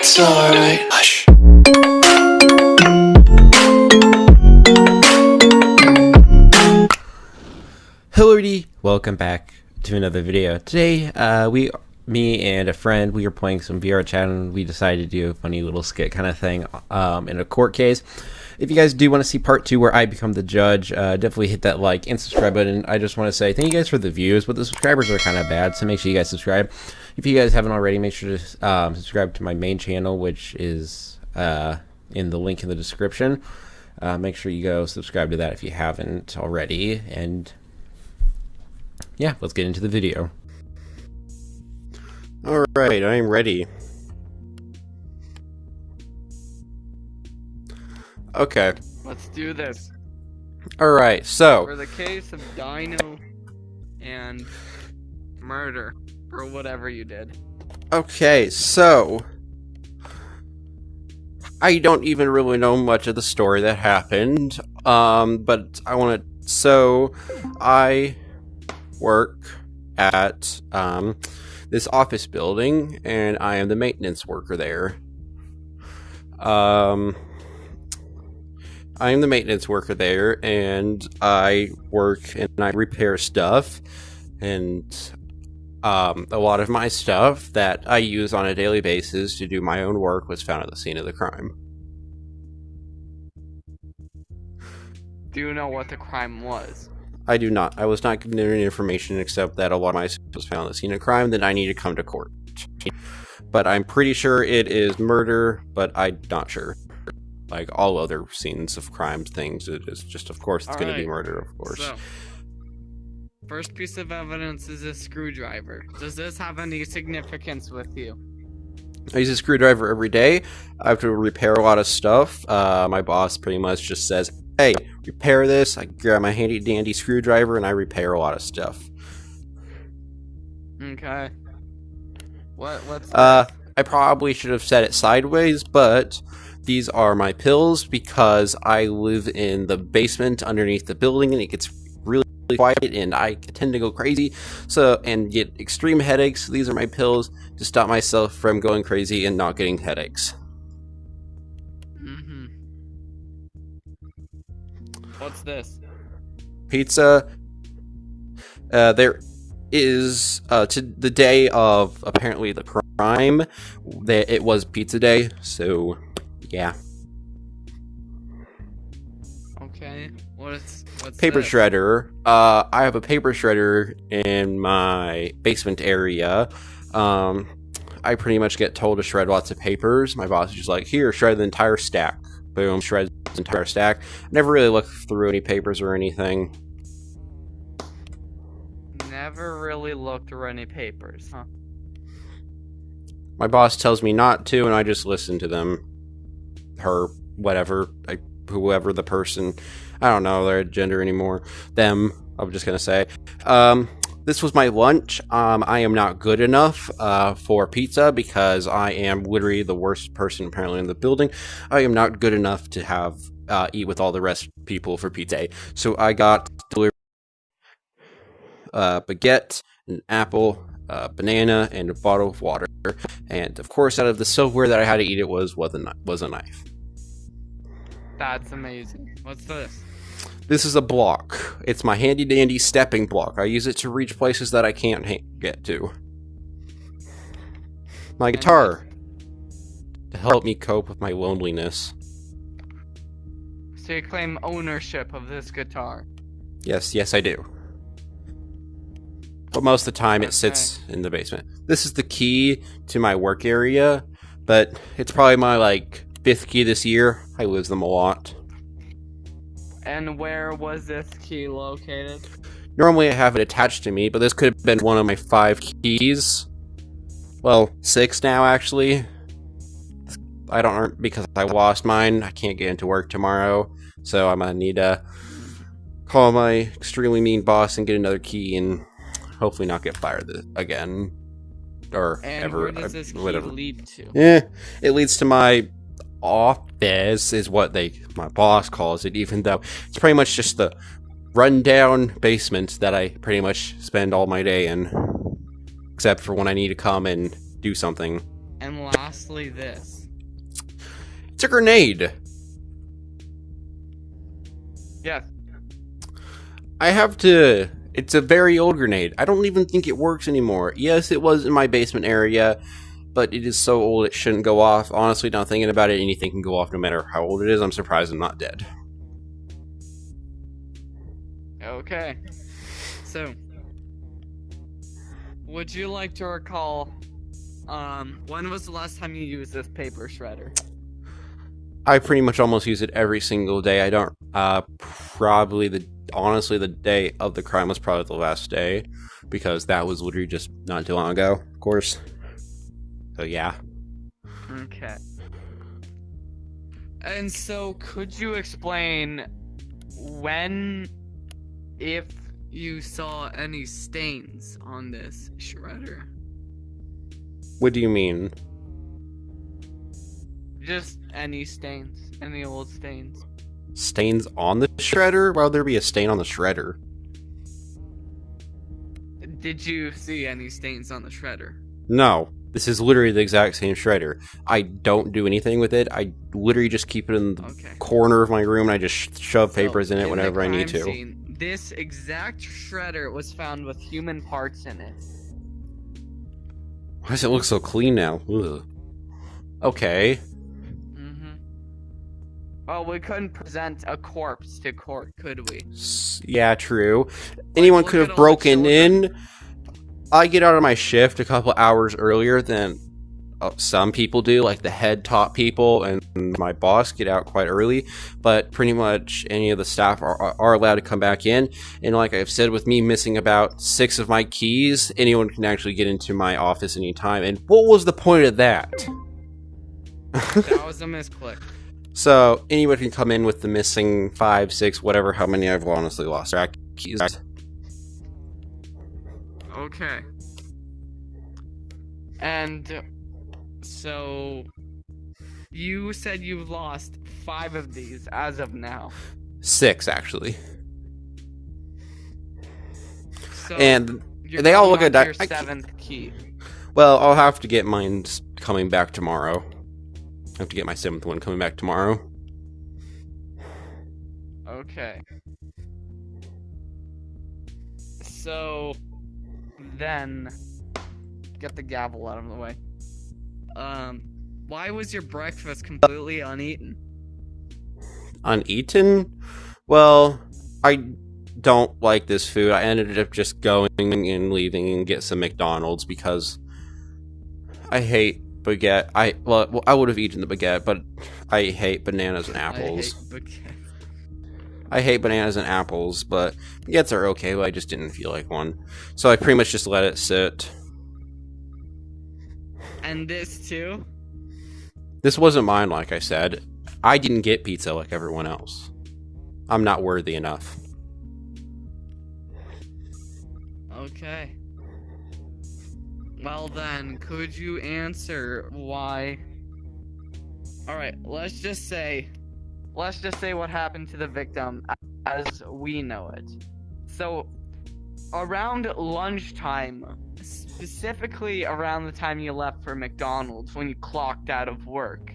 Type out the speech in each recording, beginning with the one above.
It's alright. Hush. Hello everybody, welcome back to another video. Today, me and a friend, we were playing some vrchat and we decided to do a funny little skit kind of thing in a court case. If you guys do want to see part 2 where I become the judge, definitely hit that like and subscribe button. I just want to say thank you guys for the views, but the subscribers are kind of bad, so make sure you guys subscribe. If you guys haven't already, make sure to subscribe to my main channel, which is in the link in the description. Make sure you go subscribe to that if you haven't already, and yeah, let's get into the video. Alright, I'm ready. Okay. Let's do this. Alright, so For the case of Dino and murder, or whatever you did. okay, so I don't even really know much of the story that happened. But I work at this office building, and I am the maintenance worker there. I am the maintenance worker there, and I work and I repair stuff, and a lot of my stuff that I use on a daily basis to do my own work was found at the scene of the crime. Do you know what the crime was? I do not. I was not given any information except that a lot of my stuff was found at the scene of crime, that I need to come to court. But I'm pretty sure it is murder, but I'm not sure. Like all other scenes of crime things, it is just, of course, it's going to be murder, of course. So, first piece of evidence is a screwdriver. Does this have any significance with you? I use a screwdriver every day. I have to repair a lot of stuff. My boss pretty much just says, hey, repair this. I grab my handy dandy screwdriver and I repair a lot of stuff. Okay. What's I probably should have said it sideways, but these are my pills because I live in the basement underneath the building and it gets really quiet and I tend to go crazy and get extreme headaches. These are my pills to stop myself from going crazy and not getting headaches. What's this? Pizza. There is to the day of apparently the crime that it was pizza day, so yeah. Okay. What's Paper this? shredder. I have a paper shredder in my basement area. I pretty much get told to shred lots of papers. My boss is just like, here, shred the entire stack. Boom, shred the entire stack. Never really looked through any papers or anything. Never really looked through any papers, huh? My boss tells me not to, and I just listen to them. Her, whatever, whoever the person, I don't know their gender anymore. Them, I'm just gonna say. This was my lunch. I am not good enough for pizza because I am literally the worst person apparently in the building. I am not good enough to have eat with all the rest people for pizza. So I got baguette, an apple, banana, and a bottle of water. And of course, out of the silverware that I had to eat, it was a knife. That's amazing. What's this? This is a block. It's my handy dandy stepping block. I use it to reach places that I can't get to. My guitar, to help me cope with my loneliness. So you claim ownership of this guitar? Yes, I do. But most of the time it sits in the basement. This is the key to my work area, but it's probably my like 5th key this year. I lose them a lot. And where was this key located? Normally I have it attached to me, but this could have been one of my 5 keys. Well, 6 now actually. I don't, because I lost mine. I can't get into work tomorrow, so I'm gonna need to call my extremely mean boss and get another key and hopefully not get fired again. Or and ever. Where does this key lead to? It leads to my office, is what my boss calls it, even though it's pretty much just the rundown basement that I pretty much spend all my day in, except for when I need to come and do something. And lastly, this. It's a grenade. Yes. It's a very old grenade. I don't even think it works anymore. Yes, it was in my basement area, but it is so old it shouldn't go off. Honestly, not thinking about it, anything can go off no matter how old it is. I'm surprised I'm not dead. Okay. So, would you like to recall, when was the last time you used this paper shredder? I pretty much almost use it every single day. I don't, honestly, the day of the crime was probably the last day, because that was literally just not too long ago, of course. So, yeah. Okay. And so, could you explain when, if you saw any stains on this shredder? What do you mean? Just any stains, any old stains. Stains on the shredder? Why would there be a stain on the shredder? Did you see any stains on the shredder? No. This is literally the exact same shredder. I don't do anything with it. I literally just keep it in the corner of my room, and I just shove papers in it whenever I need to. Scene, this exact shredder was found with human parts in it. Why does it look so clean now? Ugh. Okay. Well, we couldn't present a corpse to court, could we? Yeah, true. Anyone could have broken in. I get out of my shift a couple hours earlier than some people do, like the head top people and my boss get out quite early, but pretty much any of the staff are allowed to come back in. And like I've said, with me missing about 6 of my keys, anyone can actually get into my office anytime. And what was the point of that? That was a misclick. So anyone can come in with the missing 5, 6, whatever, how many I've honestly lost track keys. Okay. And so you said you've lost 5 of these as of now. 6, actually. So and they all look at your 7th key. Well, I'll have to get mine coming back tomorrow. I have to get my 7th one coming back tomorrow. Okay. So then, get the gavel out of the way. Why was your breakfast completely uneaten? Uneaten? Well, I don't like this food. I ended up just going and leaving and get some McDonald's because I hate baguette. I would have eaten the baguette, but I hate bananas and apples. I hate bananas and apples, but baguettes are okay, but I just didn't feel like one. So I pretty much just let it sit. And this too? This wasn't mine, like I said. I didn't get pizza like everyone else. I'm not worthy enough. Okay. Well then, could you answer why... Alright, let's just say what happened to the victim as we know it. So, around lunchtime, specifically around the time you left for McDonald's, when you clocked out of work,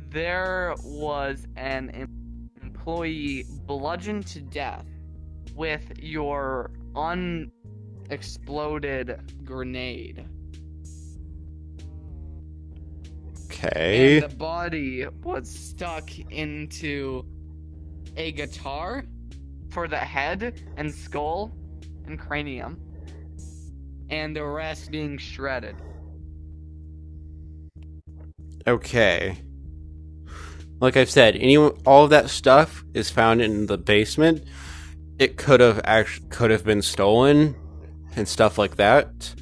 there was an employee bludgeoned to death with your unexploded grenade. Okay. And the body was stuck into a guitar for the head and skull and cranium, and the rest being shredded. Okay. Like I've said, all of that stuff is found in the basement. It could have been stolen and stuff like that.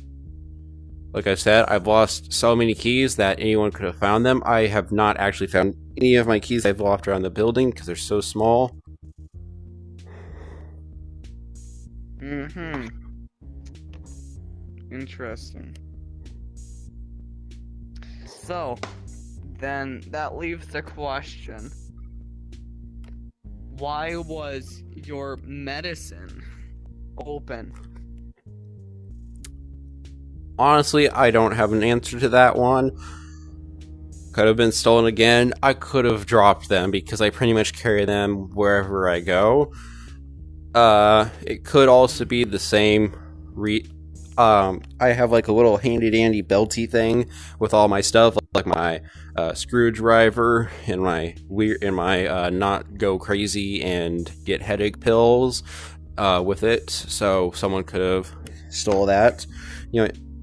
Like I said, I've lost so many keys that anyone could have found them. I have not actually found any of my keys I've left around the building because they're so small. Interesting. So, then that leaves the question. Why was your medicine open? Honestly, I don't have an answer to that one. Could have been stolen again. I could have dropped them because I pretty much carry them wherever I go. It could also be the same. I have like a little handy dandy belty thing with all my stuff, like my screwdriver and my not go crazy and get headache pills with it. So someone could have stole that.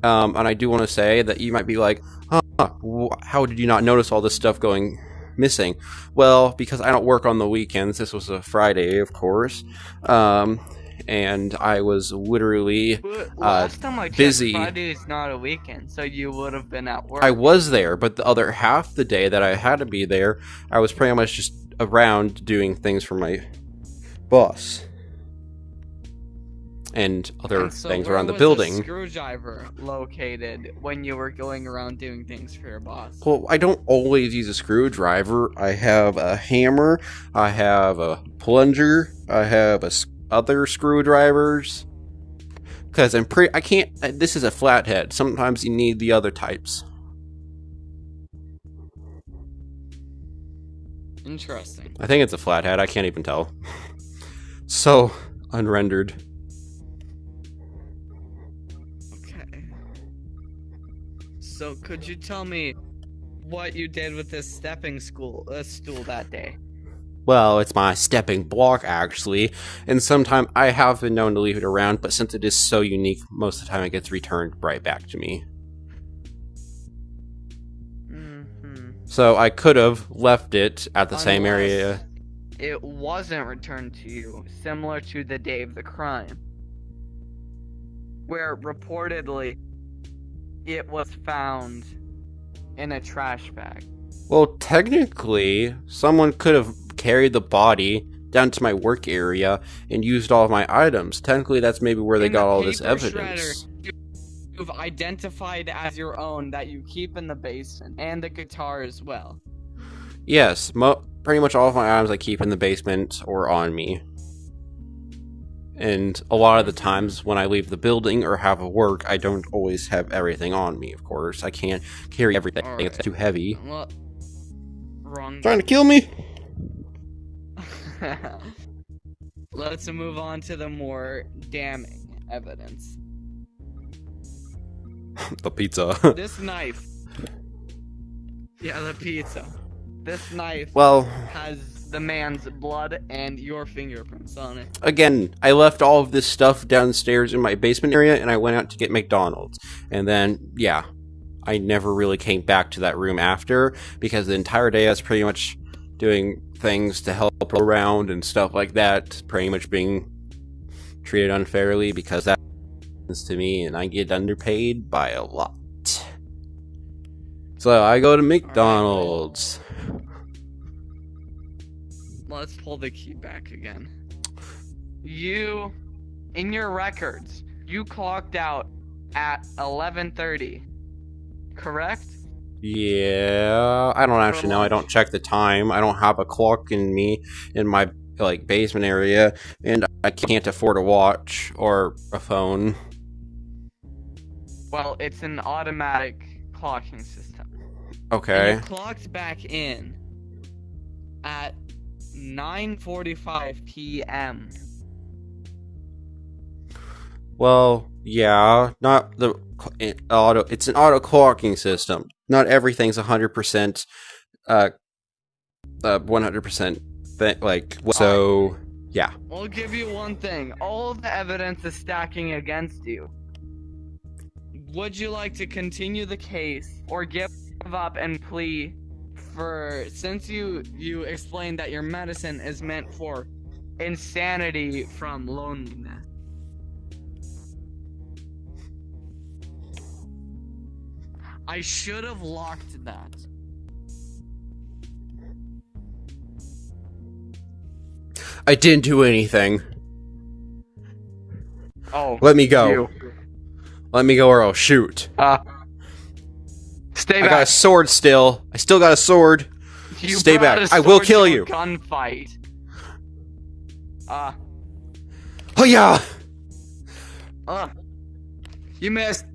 And I do want to say that you might be like, how did you not notice all this stuff going missing? Well, because I don't work on the weekends. This was a Friday, of course. And I was literally last time I checked, busy. Friday is not a weekend, so you would have been at work. I was there, but the other half the day that I had to be there, I was pretty much just around doing things for my boss and other things around the building. Where was the screwdriver located when you were going around doing things for your boss? Well, I don't always use a screwdriver. I have a hammer, I have a plunger, I have other screwdrivers. Because I can't, this is a flathead. Sometimes you need the other types. Interesting. I think it's a flathead, I can't even tell. So, unrendered. So could you tell me what you did with this stool that day? Well, it's my stepping block, actually, and sometimes I have been known to leave it around, but since it is so unique, most of the time it gets returned right back to me. So I could have left it at the same area. It wasn't returned to you, similar to the day of the crime, where reportedly it was found in a trash bag. Well, technically, someone could have carried the body down to my work area and used all of my items. Technically, that's maybe where they got all this evidence. You've identified as your own that you keep in the basement, and the guitar as well. Yes, pretty much all of my items I keep in the basement or on me. And a lot of the times when I leave the building or have a work, I don't always have everything on me, of course. I can't carry everything. Right. It's too heavy. Well, wrong. Trying to kill me? Let's move on to the more damning evidence. The pizza. This knife. Yeah, the pizza. This knife has the man's blood and your fingerprints on it. Again, I left all of this stuff downstairs in my basement area and I went out to get McDonald's. And then, yeah, I never really came back to that room after because the entire day I was pretty much doing things to help around and stuff like that, pretty much being treated unfairly because that happens to me and I get underpaid by a lot. So I go to McDonald's. Let's pull the key back again. You, in your records, you clocked out at 11:30, correct? Yeah, I don't actually know. I don't check the time. I don't have a clock in my basement area, and I can't afford a watch or a phone. Well, it's an automatic clocking system. Okay. And you clocked back in at 9:45 p.m. Well, yeah, not the auto. It's an auto clocking system. Not everything's 100%, 100%. So, yeah. I'll give you one thing. All of the evidence is stacking against you. Would you like to continue the case or give up and plea since you explained that your medicine is meant for insanity from loneliness? I should have locked that. I didn't do anything. Oh. Let me go. Let me go or I'll shoot. Stay back. I got a sword still. I still got a sword. Stay back. I will kill you. Gunfight. Oh yeah. You missed.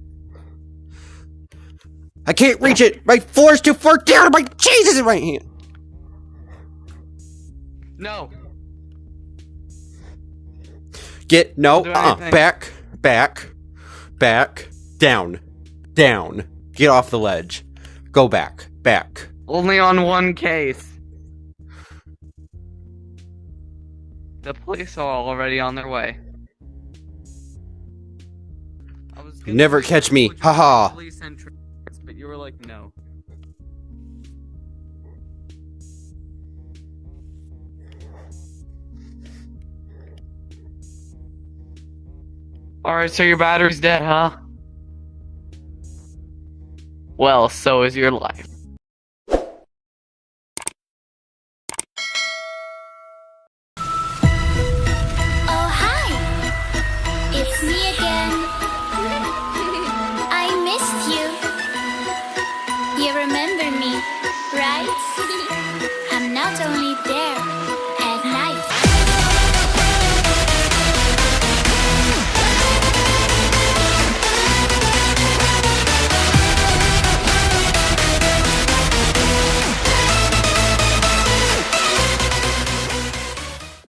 I can't reach it. My floor's too far down. My cheese is in my hand. No. No. Do anything. Back. Down. Get off the ledge. Go back. Only on one case. The police are already on their way. I was gonna Never say catch me. which Haha. police entrance, but you were like, no. Alright, so your battery's dead, huh? Well, so is your life. Oh, hi! It's me again. I missed you. You remember me, right?